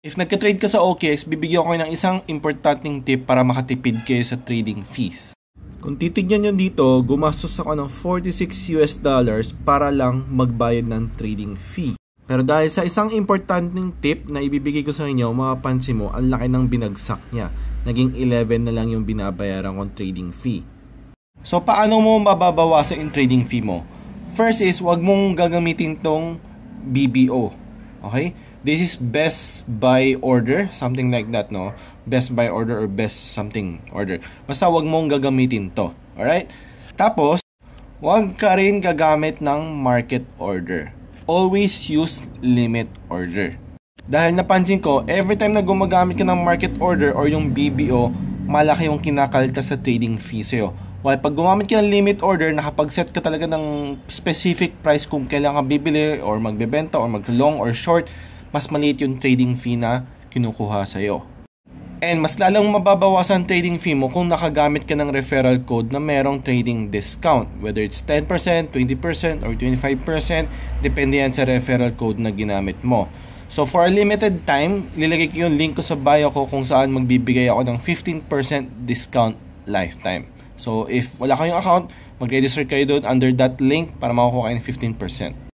If nagka-trade ka sa OKX, bibigyan ko kayo ng isang importanteng tip para makatipid kayo sa trading fees. Kung titignan nyo dito, gumastos ako ng $46 para lang magbayad ng trading fee. Pero dahil sa isang importanteng tip na ibibigay ko sa inyo, mapapansin mo, ang laki ng binagsak niya. Naging 11 na lang yung binabayaran kong trading fee. So, paano mo mababawasan yung trading fee mo? First is, wag mong gagamitin tong BBO. Okay? This is best by order, something like that, no? Best by order or best something order. Basta wag mong gagamitin to. Alright? Tapos, wag ka rin gagamit ng market order. Always use limit order. Dahil napansin ko, every time na gumagamit ka ng market order or yung BBO, malaki yung kinakalta sa trading fee sa'yo. While pag gumamit ka ng limit order, nakapag-set ka talaga ng specific price kung kailan ka bibili or magbebenta or mag-long or short, mas maliit yung trading fee na kinukuha sa'yo. And mas lalong mababawasan trading fee mo kung nakagamit ka ng referral code na merong trading discount. Whether it's 10%, 20%, or 25%, depende yan sa referral code na ginamit mo. So for a limited time, lilagay ko yung link ko sa bio ko kung saan magbibigay ako ng 15% discount lifetime. So if wala kayong account, mag-register kayo doon under that link para makukuha kayo ng 15%.